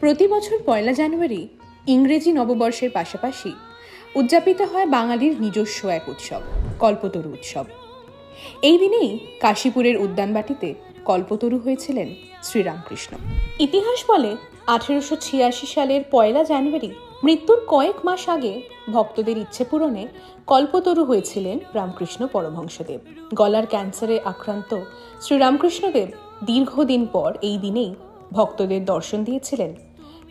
প্রতি বছর ১ জানুয়ারি ইংরেজি নববর্ষের পাশাপাশি উদযাপিত হয় বাঙালির নিজস্ব এক উৎসব, কল্পতরু উৎসব। এই দিনেই কাশীপুরের উদ্যানবাটিতে কল্পতরু হয়েছিলেন শ্রীরামকৃষ্ণ। ইতিহাস বলে ১৮৮৬ সালের ১ জানুয়ারি মৃত্যুর কয়েক মাস আগে ভক্তদের ইচ্ছে পূরণে কল্পতরু হয়েছিলেন রামকৃষ্ণ পরমহংসদেব। গলার ক্যান্সারে আক্রান্ত শ্রীরামকৃষ্ণদেব দীর্ঘদিন পর এই দিনেই ভক্তদের দর্শন দিয়েছিলেন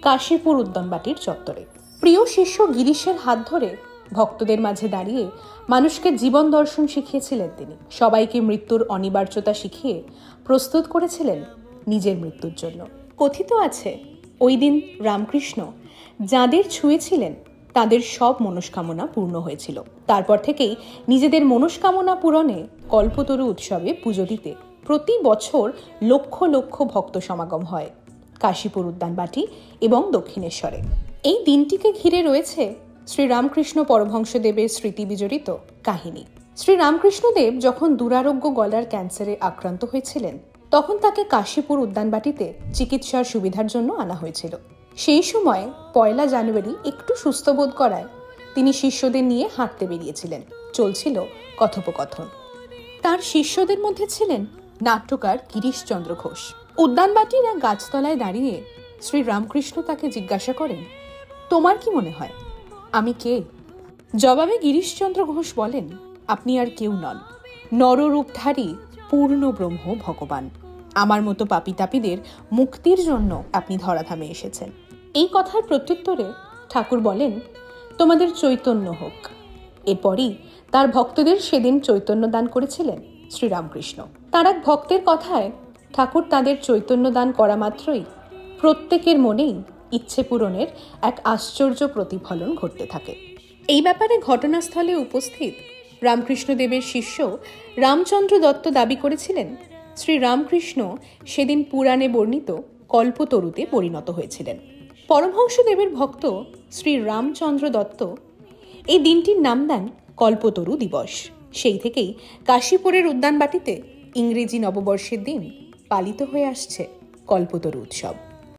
কাশীপুর উদ্যানবাটির চত্বরে। প্রিয় শিষ্য গিরিশের হাত ধরে ভক্তদের মাঝে দাঁড়িয়ে মানুষকে জীবন দর্শন শিখিয়েছিলেন তিনি। সবাইকে মৃত্যুর অনিবার্যতা শিখিয়ে প্রস্তুত করেছিলেন নিজের মৃত্যুর জন্য। কথিত আছে, ওই দিন রামকৃষ্ণ যাদের ছুঁয়েছিলেন তাদের সব মনস্কামনা পূর্ণ হয়েছিল। তারপর থেকেই নিজেদের মনস্কামনা পূরণে কল্পতরু উৎসবে পুজো দিতে প্রতি বছর লক্ষ লক্ষ ভক্ত সমাগম হয় কাশীপুর উদ্যানবাটি এবং দক্ষিণেশ্বরে। এই দিনটিকে ঘিরে রয়েছে শ্রীরামকৃষ্ণ পরমহংসদেবের স্মৃতি বিজড়িত কাহিনী। শ্রীরামকৃষ্ণদেব যখন দুরারোগ্য গলার ক্যান্সারে আক্রান্ত হয়েছিলেন তখন তাকে কাশীপুর উদ্যানবাটিতে চিকিৎসার সুবিধার জন্য আনা হয়েছিল। সেই সময় ১ জানুয়ারি একটু সুস্থ বোধ করায় তিনি শিষ্যদের নিয়ে হাঁটতে বেরিয়েছিলেন। চলছিল কথোপকথন। তার শিষ্যদের মধ্যে ছিলেন নাট্যকার গিরিশচন্দ্র ঘোষ। উদ্যানবাটির এক গাছতলায় দাঁড়িয়ে শ্রীরামকৃষ্ণ তাকে জিজ্ঞাসা করেন, তোমার কি মনে হয় আমি কে? জবাবে গিরিশচন্দ্র ঘোষ বলেন, আপনি আর কেউ নন, নররূপধারী পূর্ণ ব্রহ্ম ভগবান। আমার মতো পাপীতাপীদের মুক্তির জন্য আপনি ধরাধামে এসেছেন। এই কথার প্রত্যুত্তরে ঠাকুর বলেন, তোমাদের চৈতন্য হোক। এরপরই তার ভক্তদের সেদিন চৈতন্য দান করেছিলেন শ্রীরামকৃষ্ণ। তার এক ভক্তের কথায় ঠাকুর তাদের চৈতন্য দান করা মাত্রই প্রত্যেকের মনেই ইচ্ছে পূরণের এক আশ্চর্য প্রতিফলন ঘটতে থাকে। এই ব্যাপারে ঘটনাস্থলে উপস্থিত রামকৃষ্ণদেবের শিষ্য রামচন্দ্র দত্ত দাবি করেছিলেন, শ্রীরামকৃষ্ণ সেদিন পুরাণে বর্ণিত কল্পতরুতে পরিণত হয়েছিলেন। পরমহংসদেবের ভক্ত শ্রী রামচন্দ্র দত্ত এই দিনটির নাম দেন কল্পতরু দিবস। সেই থেকেই কাশীপুরের উদ্যানবাটিতে ইংরেজি নববর্ষের দিন পালিত হয়ে আসছে কল্পতরু উৎসব।